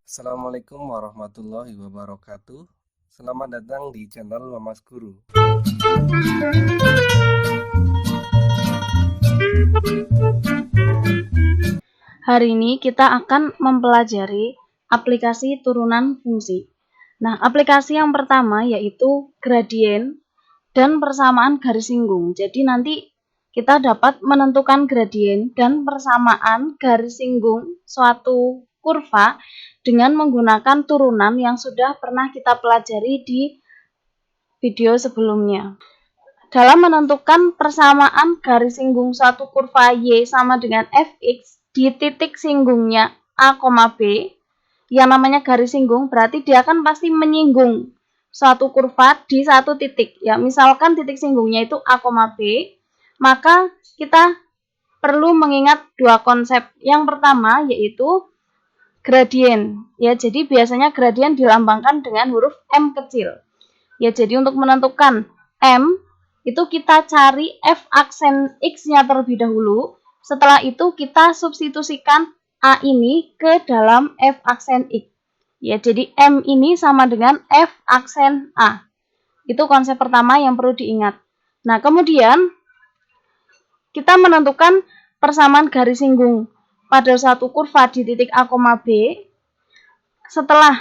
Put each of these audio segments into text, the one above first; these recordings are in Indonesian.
Assalamualaikum warahmatullahi wabarakatuh. Selamat datang di channel Mamas Guru. Hari ini kita akan mempelajari aplikasi turunan fungsi. Nah, aplikasi yang pertama yaitu gradien dan persamaan garis singgung. Jadi nanti kita dapat menentukan gradien dan persamaan garis singgung suatu kurva dengan menggunakan turunan yang sudah pernah kita pelajari di video sebelumnya. Dalam menentukan persamaan garis singgung suatu kurva Y sama dengan Fx di titik singgungnya A, B, yang namanya garis singgung berarti dia akan pasti menyinggung suatu kurva di satu titik. Ya, misalkan titik singgungnya itu A, B, maka kita perlu mengingat dua konsep. Yang pertama yaitu gradien. Ya, jadi biasanya gradien dilambangkan dengan huruf M kecil. Ya, jadi untuk menentukan M itu kita cari f aksen x-nya terlebih dahulu. Setelah itu kita substitusikan A ini ke dalam f aksen x. Ya, jadi M ini sama dengan f aksen A. Itu konsep pertama yang perlu diingat. Nah, kemudian kita menentukan persamaan garis singgung pada satu kurva di titik A, B. Setelah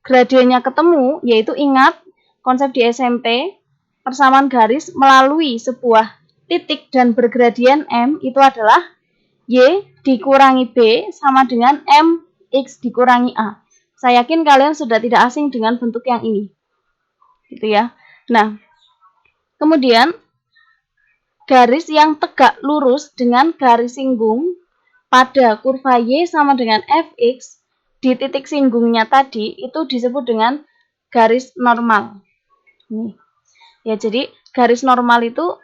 gradiennya ketemu, yaitu ingat konsep di SMP, persamaan garis melalui sebuah titik dan bergradien M itu adalah Y dikurangi B sama dengan MX dikurangi A. Saya yakin kalian sudah tidak asing dengan bentuk yang ini. Gitu ya. Nah, kemudian garis yang tegak lurus dengan garis singgung pada kurva Y sama dengan Fx di titik singgungnya tadi itu disebut dengan garis normal. Nih. Ya, jadi garis normal itu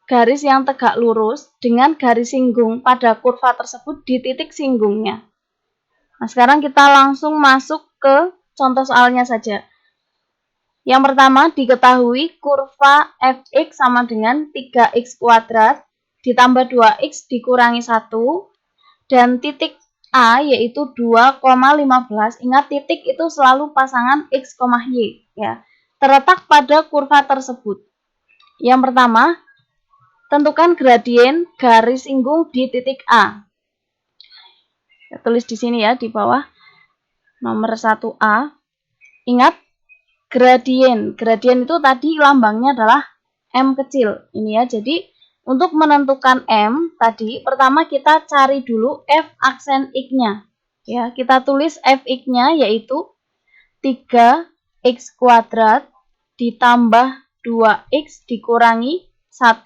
garis yang tegak lurus dengan garis singgung pada kurva tersebut di titik singgungnya. Nah, sekarang kita langsung masuk ke contoh soalnya saja. Yang pertama, diketahui kurva fx sama dengan 3x kuadrat ditambah 2x dikurangi 1 dan titik A yaitu 2,15. Ingat, titik itu selalu pasangan x, y ya. Terletak pada kurva tersebut. Yang pertama, tentukan gradien garis singgung di titik A. Saya tulis di sini ya, di bawah nomor 1A. Ingat, gradien. Gradien itu tadi lambangnya adalah M kecil. Ini ya, jadi untuk menentukan M tadi, pertama kita cari dulu F aksen X-nya. Ya, kita tulis Fx-nya yaitu 3x kuadrat ditambah 2x dikurangi 1.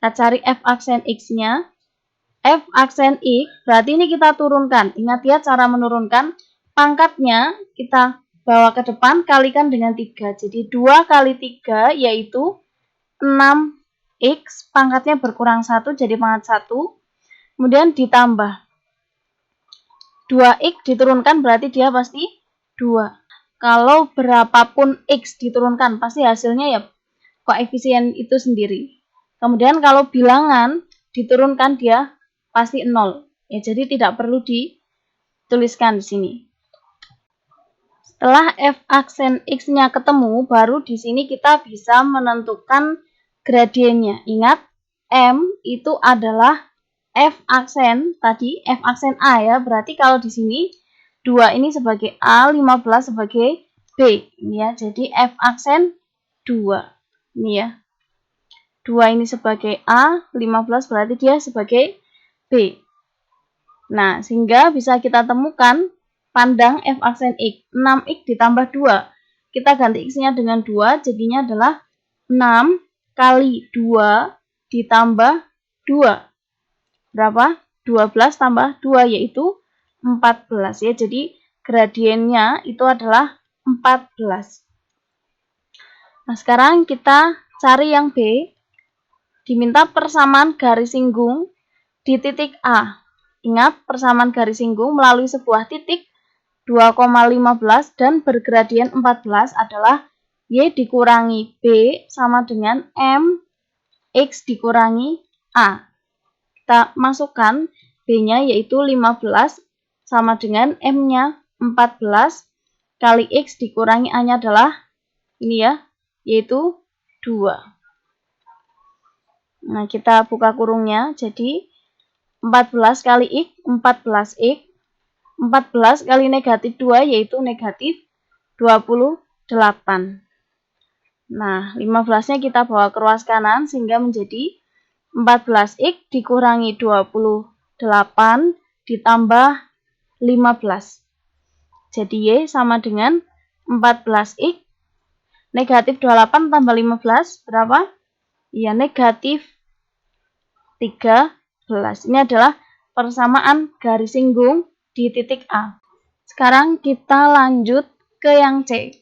Kita cari f aksen x-nya. F aksen x berarti ini kita turunkan. Ingat ya cara menurunkan. Pangkatnya kita bawa ke depan kalikan dengan 3. Jadi 2 kali 3 yaitu 6x. Pangkatnya berkurang 1 jadi pangkat 1. Kemudian ditambah 2x diturunkan berarti dia pasti 2. Kalau berapapun x diturunkan, pasti hasilnya ya koefisien itu sendiri. Kemudian kalau bilangan diturunkan dia pasti 0. Ya, jadi tidak perlu dituliskan di sini. Setelah f aksen x-nya ketemu, baru di sini kita bisa menentukan gradiennya. Ingat, M itu adalah f aksen tadi, f aksen A ya. Berarti kalau di sini 2 ini sebagai A, 15 sebagai B. Ini ya, jadi f aksen 2. Ini ya. 2 ini sebagai A, 15 berarti dia sebagai B. Nah, sehingga bisa kita temukan pandang f aksen X. 6x ditambah 2. Kita ganti x-nya dengan 2, jadinya adalah 6 kali 2 ditambah 2. Berapa? 12 tambah 2 yaitu 14 ya. Jadi gradiennya itu adalah 14. Nah, sekarang kita cari yang B. Diminta persamaan garis singgung di titik A. Ingat, persamaan garis singgung melalui sebuah titik 2,15 dan bergradien 14 adalah Y dikurangi B sama dengan M X dikurangi A. Kita masukkan B-nya yaitu 15 sama dengan M-nya 14 kali X dikurangi A-nya adalah ini ya, yaitu 2. Nah, kita buka kurungnya, jadi 14 kali X, 14X. 14 kali negatif 2 yaitu negatif 28. Nah, 15-nya kita bawa ke ruas kanan sehingga menjadi 14X dikurangi 28 ditambah 15. Jadi Y sama dengan 14X negatif 28 tambah 15 berapa? Ya, negatif 13. Ini adalah persamaan garis singgung di titik A. Sekarang kita lanjut ke yang C.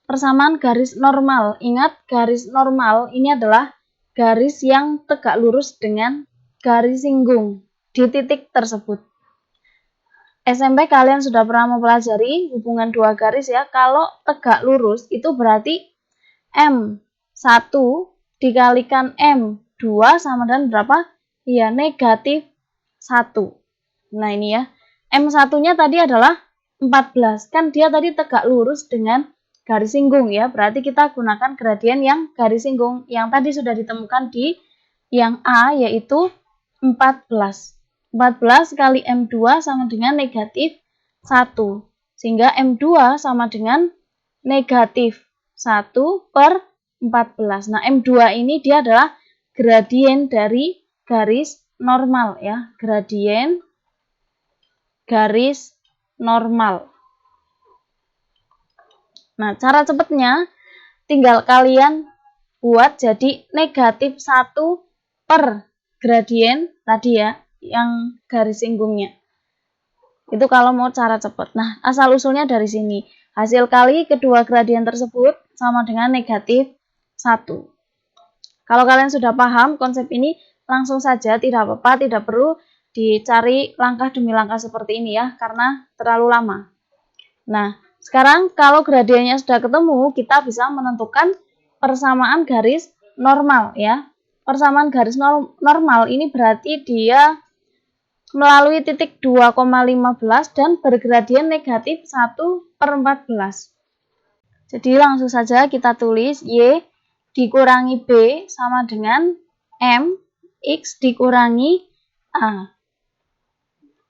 Persamaan garis normal. Ingat, garis normal ini adalah garis yang tegak lurus dengan garis singgung di titik tersebut. SMP kalian sudah pernah mempelajari hubungan dua garis ya. Kalau tegak lurus itu berarti M1 dikalikan M2 sama dengan berapa? Ya, negatif 1. Nah, ini ya. M1-nya tadi adalah 14. Kan dia tadi tegak lurus dengan garis singgung ya. Berarti kita gunakan gradien yang garis singgung. Yang tadi sudah ditemukan di yang A, yaitu 14. 14 kali M2 sama dengan negatif 1. Sehingga M2 sama dengan negatif 1 per 14. Nah, M2 ini dia adalah gradien dari garis normal ya. Gradien garis normal. Nah, cara cepatnya tinggal kalian buat jadi negatif 1 per gradien tadi ya, yang garis singgungnya. Itu kalau mau cara cepat. Nah, asal-usulnya dari sini. Hasil kali kedua gradien tersebut sama dengan negatif 1. Kalau kalian sudah paham konsep ini, langsung saja, tidak apa-apa, tidak perlu dicari langkah demi langkah seperti ini ya, karena terlalu lama. Nah, sekarang kalau gradiennya sudah ketemu, kita bisa menentukan persamaan garis normal ya. Persamaan garis normal ini berarti dia melalui titik 2,15 dan bergradien negatif 1 per 14. Jadi langsung saja kita tulis Y dikurangi B sama dengan M X dikurangi A.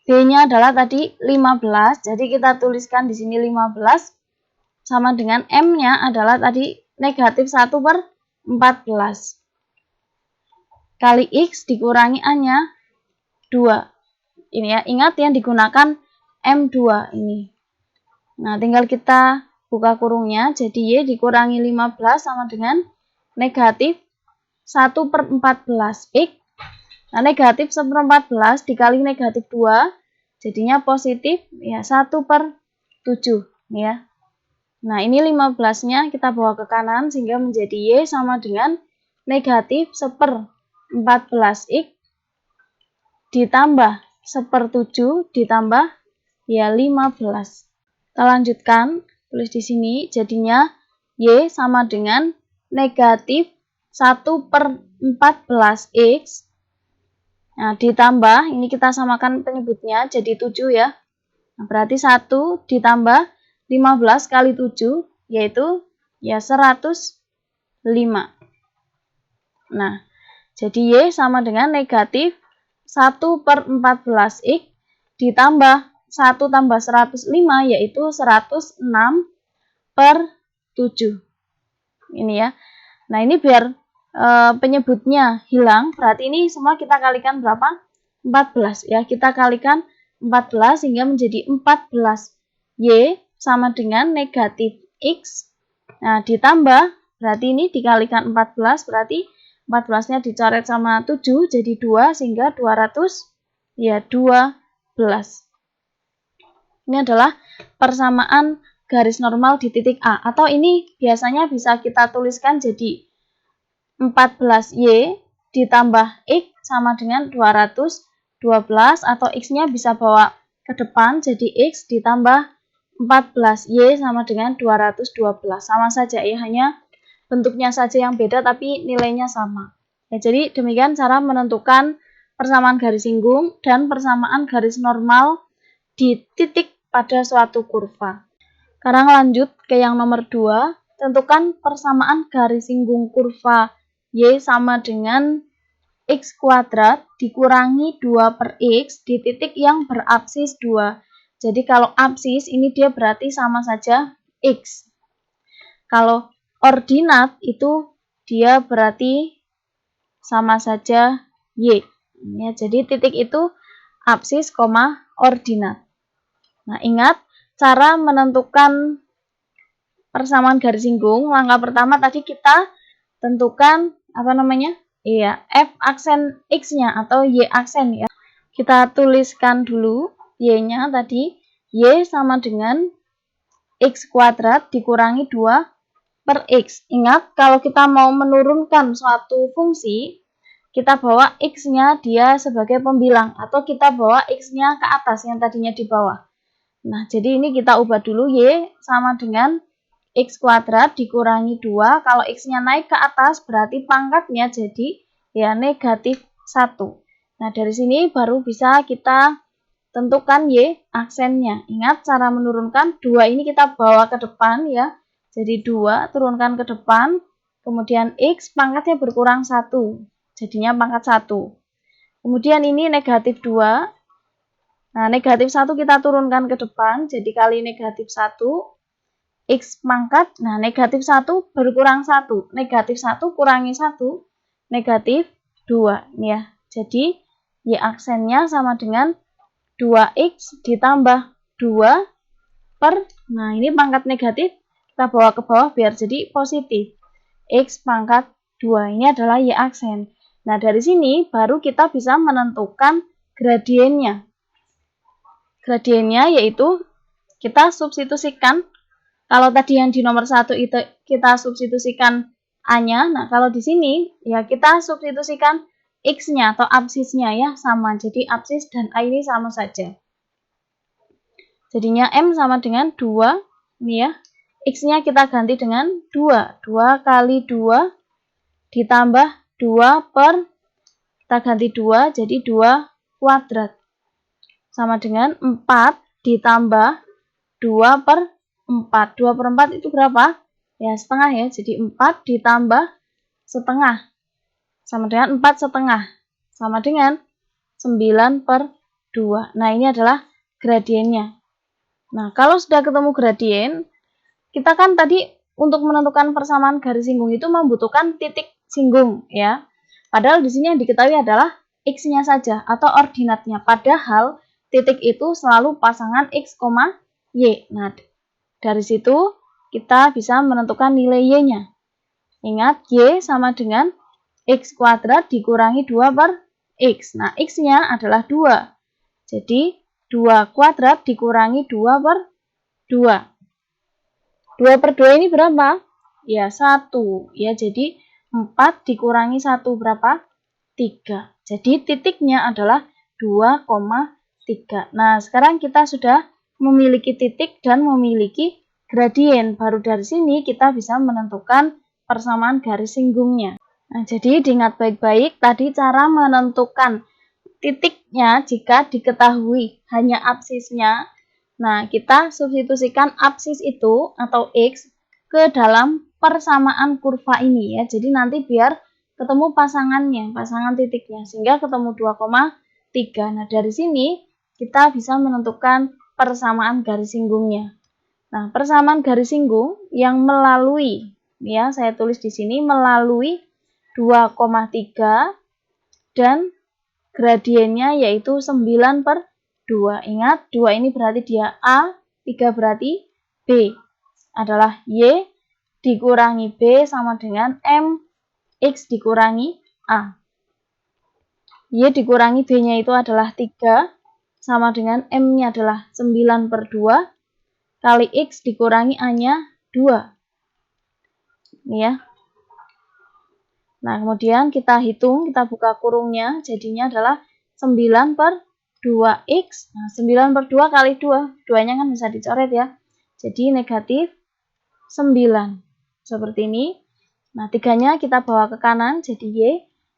B-nya adalah tadi 15, jadi kita tuliskan di sini 15 sama dengan M-nya adalah tadi negatif 1 per 14. Kali X dikurangi A-nya 2. Ini ya, ingat yang digunakan M2 ini. Nah, tinggal kita buka kurungnya, jadi Y dikurangi 15 sama dengan negatif 1 per 14 X. Nah, negatif 1 per 14 dikali negatif 2, jadinya positif ya 1 per 7 ya. Nah, ini 15-nya kita bawa ke kanan sehingga menjadi Y sama dengan negatif 1 per 14X ditambah 1 per 7 ditambah ya 15. Kita lanjutkan, tulis di sini, jadinya Y sama dengan negatif 1 per 14X. Nah, ditambah, ini kita samakan penyebutnya jadi 7 ya. Nah, berarti 1 ditambah 15 kali 7, yaitu ya 105. Nah, jadi Y sama dengan negatif 1 per 14X ditambah 1 tambah 105, yaitu 106 per 7. Ini ya. Nah, ini biar penyebutnya hilang, berarti ini semua kita kalikan berapa? 14 ya. Kita kalikan 14 sehingga menjadi 14. Y sama dengan negatif X. Nah, ditambah, berarti ini dikalikan 14, berarti 14-nya dicoret sama 7, jadi 2, sehingga 200, ya 12. Ini adalah persamaan garis normal di titik A. Atau ini biasanya bisa kita tuliskan jadi 14Y ditambah X sama dengan 212, atau X-nya bisa bawa ke depan, jadi X ditambah 14Y sama dengan 212. Sama saja ya, hanya bentuknya saja yang beda tapi nilainya sama. Ya, jadi demikian cara menentukan persamaan garis singgung dan persamaan garis normal di titik pada suatu kurva. Sekarang lanjut ke yang nomor 2. Tentukan persamaan garis singgung kurva Y sama dengan X kuadrat dikurangi 2 per X di titik yang berapsis 2. Jadi kalau apsis ini dia berarti sama saja X. Kalau ordinat itu dia berarti sama saja Y. Ya, jadi titik itu apsis, ordinat. Nah, ingat cara menentukan persamaan garis singgung. Langkah pertama tadi kita tentukan F aksen X-nya atau Y aksen ya. Kita tuliskan dulu Y-nya tadi. Y sama dengan X kuadrat dikurangi 2 per X. Ingat, kalau kita mau menurunkan suatu fungsi, kita bawa X-nya dia sebagai pembilang, atau kita bawa X-nya ke atas yang tadinya di bawah. Nah, jadi ini kita ubah dulu. Y sama dengan X kuadrat dikurangi 2. Kalau X-nya naik ke atas, berarti pangkatnya jadi ya negatif 1. Nah, dari sini baru bisa kita tentukan Y aksennya. Ingat cara menurunkan 2 ini kita bawa ke depan ya. Jadi 2 turunkan ke depan, kemudian X pangkatnya berkurang 1. Jadinya pangkat 1. Kemudian ini negatif 2. Nah, negatif 1 kita turunkan ke depan, jadi kali negatif 1. X pangkat, nah negatif 1 berkurang 1. Negatif 1 kurangi 1, negatif 2. Ya. Jadi, Y aksennya sama dengan 2X ditambah 2 per, nah ini pangkat negatif, kita bawa ke bawah biar jadi positif. X pangkat 2, ini adalah Y aksen. Nah, dari sini baru kita bisa menentukan gradiennya. Gradiennya yaitu kita substitusikan. Kalau tadi yang di nomor 1 itu kita substitusikan A-nya, nah kalau di sini ya kita substitusikan X-nya atau absisnya ya sama. Jadi absis dan A ini sama saja. Jadinya M sama dengan 2, ini ya. X-nya kita ganti dengan 2. 2 kali 2 ditambah 2 per, kita ganti 2 jadi 2 kuadrat. Sama dengan 4 ditambah 2 per 4. 2 per 4 itu berapa? Ya, setengah ya. Jadi 4 ditambah setengah. Sama dengan 4 setengah. Sama dengan 9 per 2. Nah, ini adalah gradiennya. Nah, kalau sudah ketemu gradien, kita kan tadi untuk menentukan persamaan garis singgung itu membutuhkan titik singgung ya. Padahal di sini yang diketahui adalah X-nya saja atau ordinatnya. Padahal titik itu selalu pasangan X, Y. Nah, dari situ kita bisa menentukan nilai Y-nya. Ingat, Y sama dengan X kuadrat dikurangi 2 per X. Nah, X-nya adalah 2. Jadi, 2 kuadrat dikurangi 2 per 2. 2 per 2 ini berapa? Ya, 1. Ya, jadi 4 dikurangi 1 berapa? 3. Jadi, titiknya adalah 2,3. Nah, sekarang kita sudah memiliki titik dan memiliki gradien. Baru dari sini kita bisa menentukan persamaan garis singgungnya. Nah, jadi diingat baik-baik tadi cara menentukan titiknya jika diketahui hanya absisnya. Nah, kita substitusikan absis itu atau X ke dalam persamaan kurva ini ya. Jadi nanti biar ketemu pasangannya, pasangan titiknya, sehingga ketemu 2,3. Nah, dari sini kita bisa menentukan persamaan garis singgungnya. Nah, persamaan garis singgung yang melalui, ya saya tulis di sini, melalui 2,3 dan gradiennya yaitu 9 per 2. Ingat, 2 ini berarti dia A, 3 berarti B. Adalah Y dikurangi B sama dengan M, X dikurangi A. Y dikurangi B-nya itu adalah 3, sama dengan M-nya adalah 9 per 2, kali X dikurangi A-nya 2. Ini ya. Nah, kemudian kita hitung, kita buka kurungnya, jadinya adalah 9 per 2X. Nah, 9 per 2 kali 2, 2-nya kan bisa dicoret ya. Jadi negatif 9. Seperti ini. Nah, 3-nya kita bawa ke kanan, jadi Y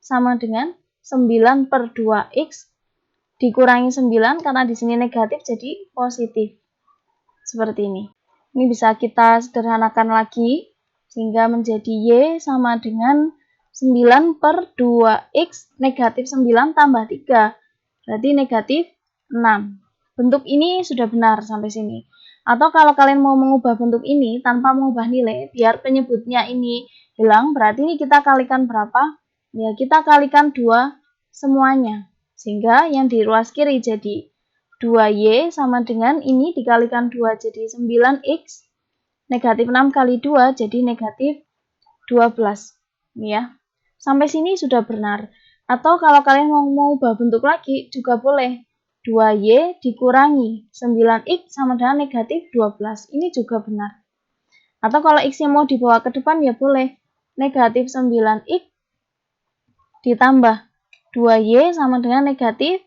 sama dengan 9 per 2X dikurangi 9, karena di sini negatif jadi positif. seperti ini. Ini bisa kita sederhanakan lagi, sehingga menjadi Y sama dengan 9 per 2X negatif 9 tambah 3. Berarti negatif 6. Bentuk ini sudah benar sampai sini. Atau kalau kalian mau mengubah bentuk ini tanpa mengubah nilai, biar penyebutnya ini hilang, berarti ini kita kalikan berapa? Ya, kita kalikan 2 semuanya. Sehingga yang di ruas kiri jadi 2Y sama dengan ini dikalikan 2 jadi 9X, negatif 6 kali 2 jadi negatif 12. Ini ya. Sampai sini sudah benar. Atau kalau kalian mau mengubah bentuk lagi juga boleh. 2Y dikurangi 9X sama dengan negatif 12. Ini juga benar. Atau kalau X-nya mau dibawa ke depan ya boleh. Negatif 9X ditambah 2Y sama dengan negatif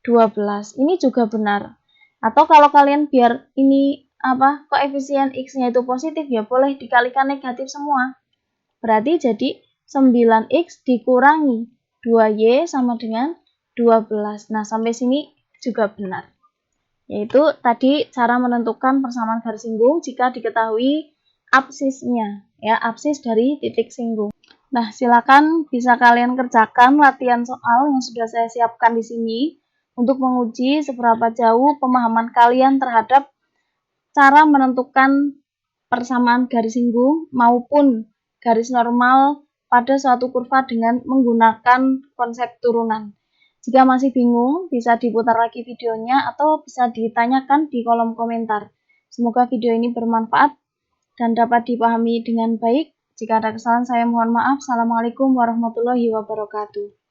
12. Ini juga benar. Atau kalau kalian biar ini koefisien X-nya itu positif ya boleh dikalikan negatif semua. Berarti jadi 9X dikurangi 2Y sama dengan 12. Nah, sampai sini juga benar. Yaitu tadi cara menentukan persamaan garis singgung jika diketahui absisnya, ya, absis dari titik singgung. Nah, silakan bisa kalian kerjakan latihan soal yang sudah saya siapkan di sini untuk menguji seberapa jauh pemahaman kalian terhadap cara menentukan persamaan garis singgung maupun garis normal pada suatu kurva dengan menggunakan konsep turunan. Jika masih bingung, bisa diputar lagi videonya atau bisa ditanyakan di kolom komentar. Semoga video ini bermanfaat dan dapat dipahami dengan baik. Jika ada kesalahan, saya mohon maaf. Assalamualaikum warahmatullahi wabarakatuh.